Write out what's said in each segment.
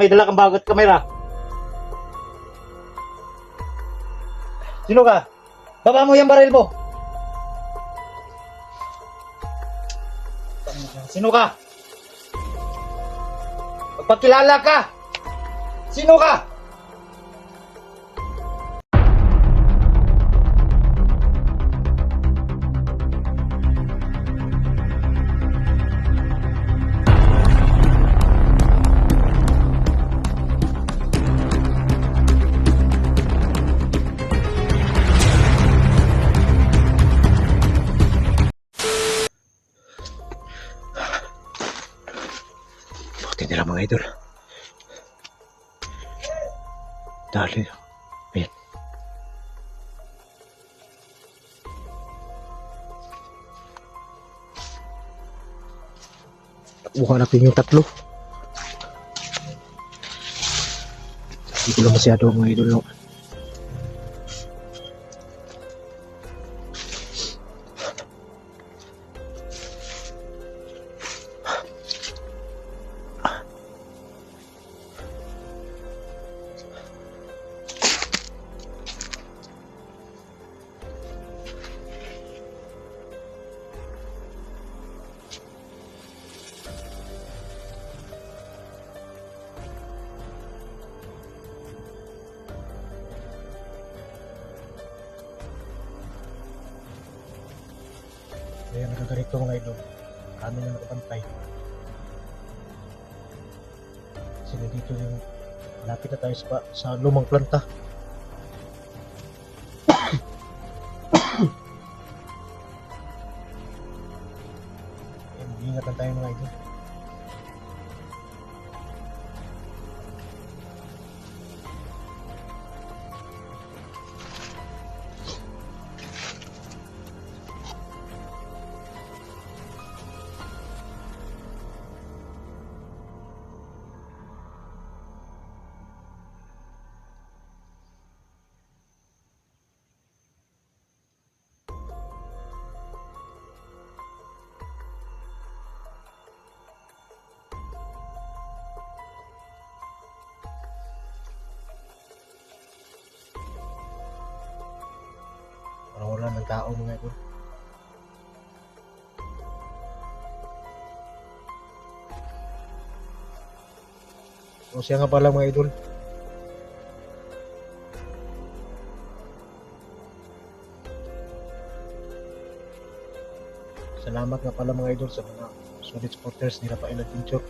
may dala kang bagot kamera. Sino ka? Baba mo yung baril mo. Sino ka? Magpakilala ka. Sino ka? Buti nila mga idol. Dali. Ayan. Buka natin yung tatlo. Hindi ko lang masyado mga idol, no? Kaya nagagarito mga idol. Kami na nakapantay. Sila dito yung malapit na tayo sa lumang planta. Ingatan tayo mga idol. Wala ng tao mga idol. O siya nga pala mga idol. Salamat nga pala mga idol sa mga solid supporters nila pa Adventure.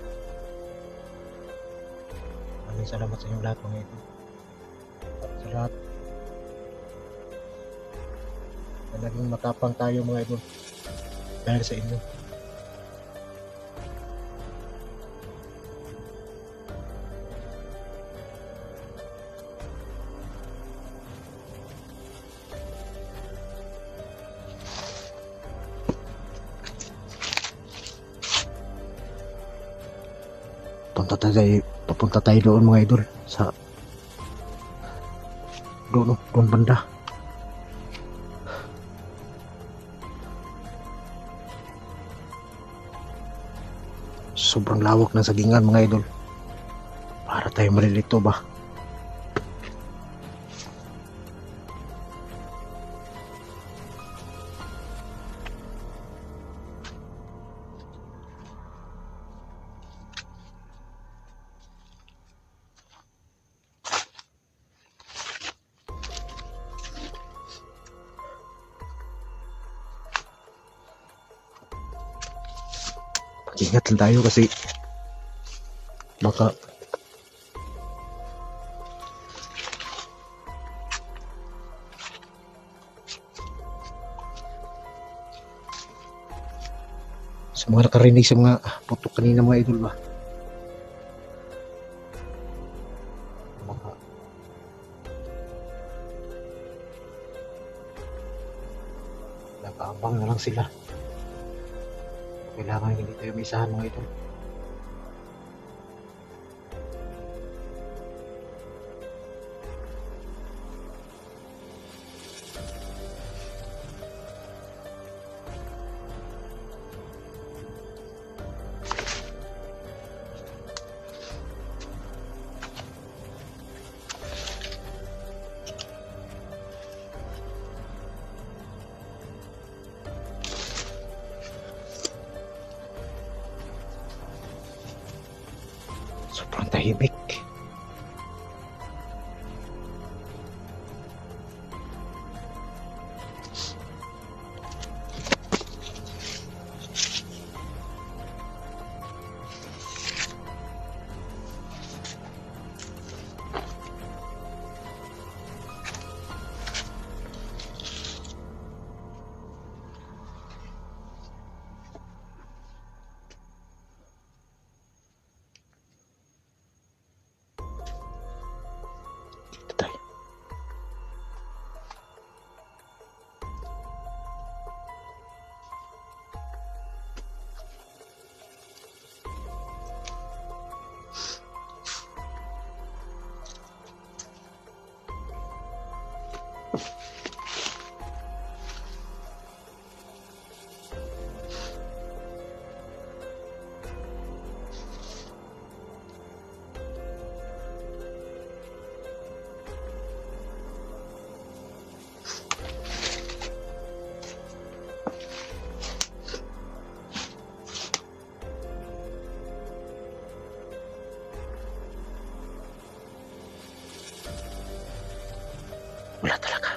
Maraming salamat sa inyong lahat mga idol. At sa lahat na naging matapang tayo mga idol dahil sa inyo. Papunta tayo doon mga idol sa doon banda. Sobrang lawak ng sagingan mga idol. Para tayo malilito ba? Ingat lang tayo kasi baka sa mga nakarinig sa mga putok kanina mga idol ba, baka nakaabang na lang sila. Kailangan hindi tayo may isahan mga idol. tahimik. Dito tayo. Wala talaga.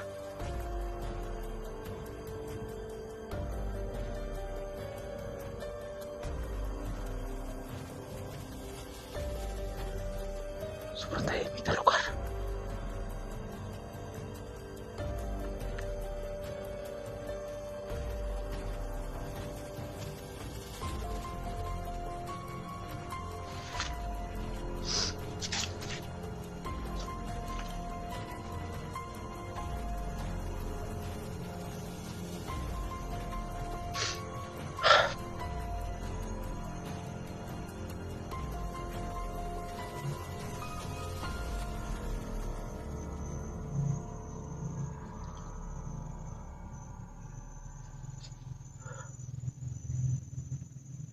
Sobrang tahimik na lugar.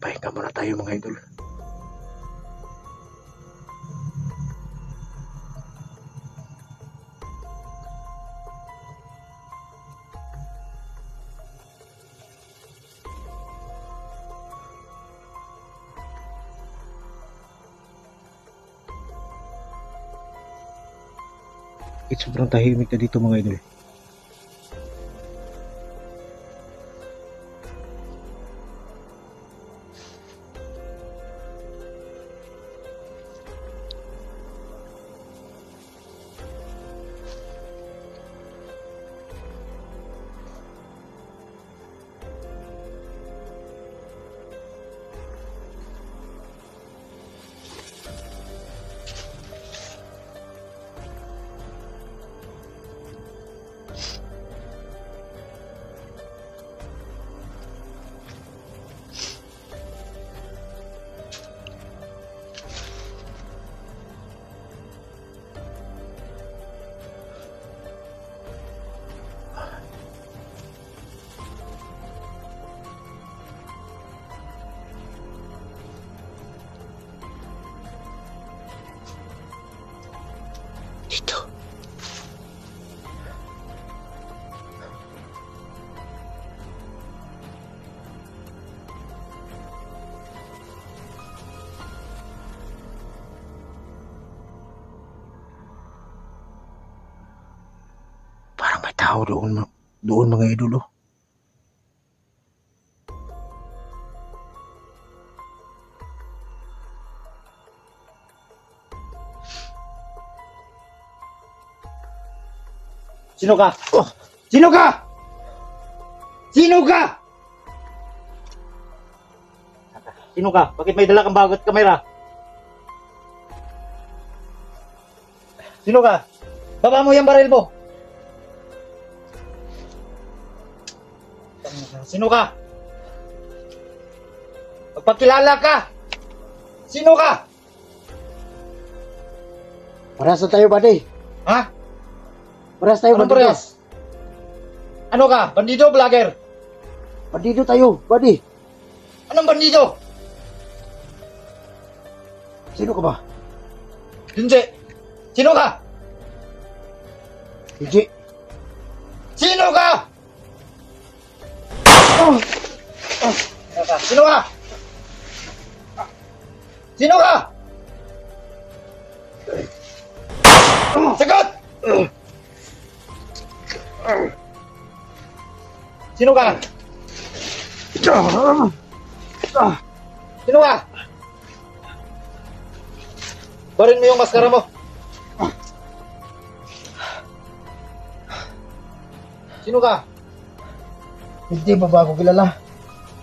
Pahinga muna tayo mga idol. Sobrang tahimik na dito mga idol. Dito. Parang may tao doon mga idol. Oh. Sino ka? Oh, Sino ka? Sino ka? Sino ka? Bakit may dala kang bagot kamera? Sino ka? Baba mo yung baril mo. Sino ka? Magpakilala ka. Sino ka? parehas na tayo, buddy. Ha? Parehas tayo, Anong bandido. parehas? Ano ka? Bandido o vlogger? Bandido tayo, buddy. Anong bandido? Sino ka ba? Hindi. Sino ka? Hindi. Sino ka? Oh, Sino ka? Sino ka? Sagot! Sino ka? Sino ka? Barin mo yung maskara mo. Sino ka? Hindi mo ba ako kilala?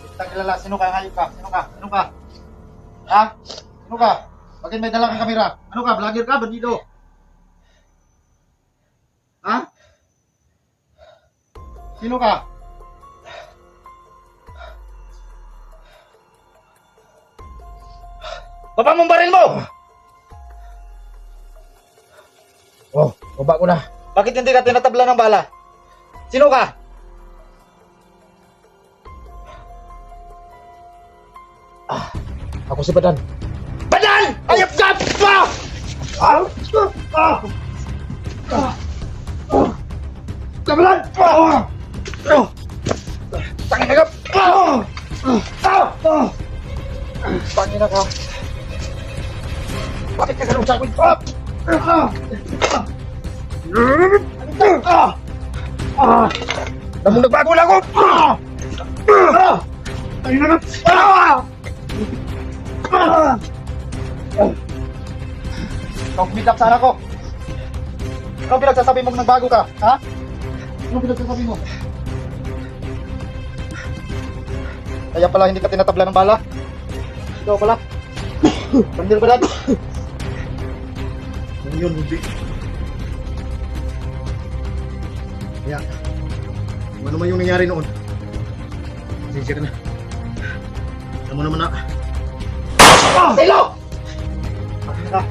Kita kilala. Sino ka? Hayop ka? Sino ka? Sino ka? Ha? Sino ka? Bakit may dala kang kamera? Ano ka? Vlogger ka? Bandido? Ha? Sino ka? Baba mong baril mo! Oh, baba ko na. Bakit hindi ka tinatabla ng bala? Sino ka? Ako si Badan. Badan! Ayop ka! Kabalan! Tangina ka! Tangina ka! Bakit ka ganun sa akin? Namang nagbago lang ako! Ayun na nga! Ikaw kumidlap sa anak ko! Ano pinagsasabi mo kung nagbago ka? Ha? Ano pinagsasabi mo? Kaya pala hindi ka tinatabla ng bala? Ikaw pala? Bandil ba dad? Ano yun, hindi. Kaya, kung ano man yung nangyari noon, pasensya ka na. Alam mo naman na, Silo! Tangina ka!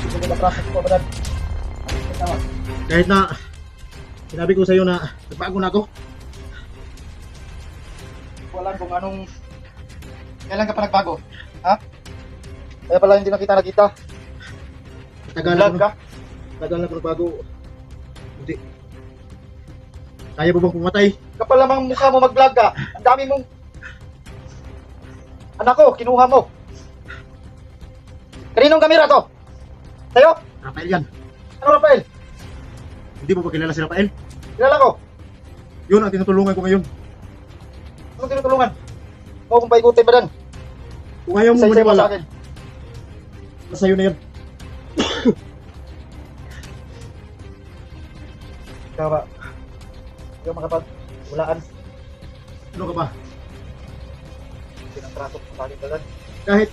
Ito mo na-process ko ba dad? kahit na sinabi ko sa'yo na nagbago na ako, Wala kung anong... Kailan ka pa nagbago? Ha? Kaya pala hindi na kita nakita. tagal Vlog ka? na ako nagbago. Hindi. Kaya mo bang pumatay? Kapal lamang mukha mo mag-vlog ka. Ang dami mong... Anak ko, kinuha mo. Kaninong kamera to? Sa'yo? Rafael yan. Ano Rafael? Hindi mo ba kilala si Rafael? Kilala ko. Yun ang tinutulungan ko ngayon. Anong tinutulungan? Huwag kong paikutin ba dan? Kung ayaw mo Isa-isa mo sa maniwala, akin. sa'yo na yan. Ikaw ba? Ikaw makapag-ulaan. Ano ka ba? Pinagtrato ko sa akin ba dan? Kahit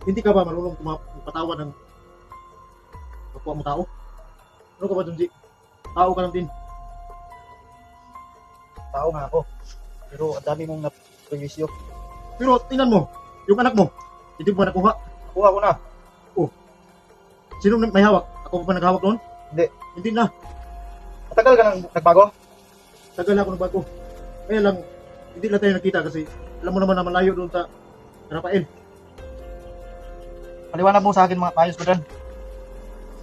hindi ka ba marunong magpatawa ng kapwa mo tao? Ano ka ba, Junji? Tao ka lang din. Tao nga ako. Pero ang dami mong naprewisyo. Pero tingnan mo, yung anak mo, hindi mo ba nakuha? Kuha ko na. Sino may hawak? Ako pa ba naghawak noon? Hindi. Hindi na. Matagal ka nang nagbago? Tagal na ako nagbago. Kaya lang, hindi na tayo nakita kasi alam mo naman na malayo doon sa Rafael. Paliwanag mo sa akin mga ayos ko dan.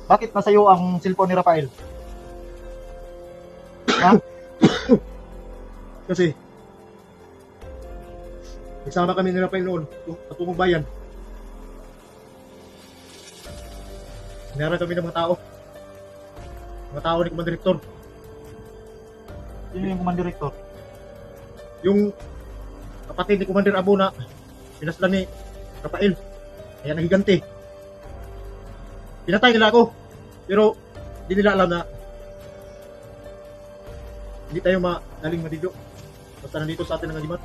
Bakit nasa iyo ang cellphone ni Rafael? Ha? Kasi nagsama kami ni Rafael noon patungong bayan. Hinarang kami ng mga tao. Mga tao ni Commander Rector. Sino yung command director? Yung kapatid ni Commander Abo na pinaslan ni Rafael. Kaya nagiganti. Pinatay nila ako. Pero hindi nila alam na hindi tayo madaling madido. Basta nandito sa atin ang agimat.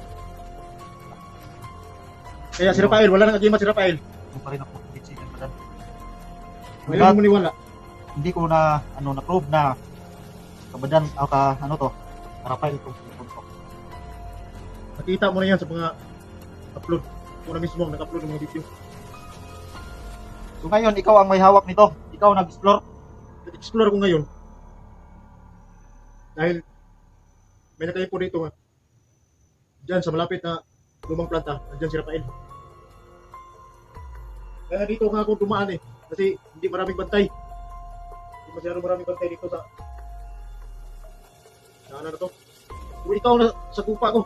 Kaya si Rafael, wala nang agimat si Rafael. Hindi pa rin ako makikisigan pa dan. Ngayon mo niwala. Hindi ko na na-prove na kabadan o ano to, Rafael itong cellphone ko. Nakita mo na yan sa mga upload. Ako na mismo ang nag-upload ng mga video. So ngayon, ikaw ang may hawak nito. Ikaw nag-explore. Nag-explore ako ngayon. Dahil may nakaipo dito nga. Diyan sa malapit na lumang planta, nandiyan si Rafael. Kaya dito nga ako dumaan eh. Kasi hindi maraming bantay. Hindi masyadong maraming bantay dito sa ano na to. Kung ikaw na sa kupa ko,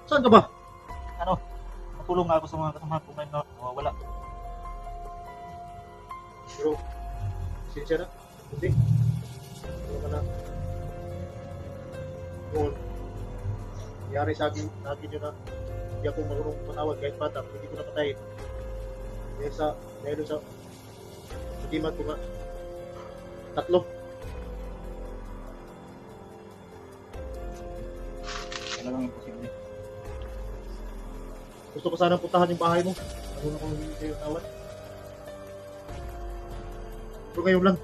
saan ka ba? nakapagtulong nga ako sa mga kasama ko ngayon na nawawala. Pero, sinsya na. Hindi. Ano ka na? Noon, nangyari sa akin yun na hindi ako marunong manawag kahit bata, hindi ko napatayin. Dahil sa pagimat ko nga, 3. Talagang imposible. Gusto ko sana puntahan yung bahay mo. Marunong akong hindi sa'yo tawad. Pero ngayon lang,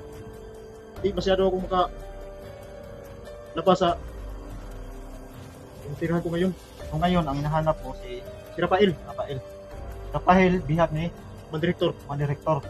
hindi masyado ako labas sa yung tirahan ko ngayon. So ngayon, ang hinahanap ko si Si Rafael, Rafael. Rafael, bihag ni Mandirektor. Direktor.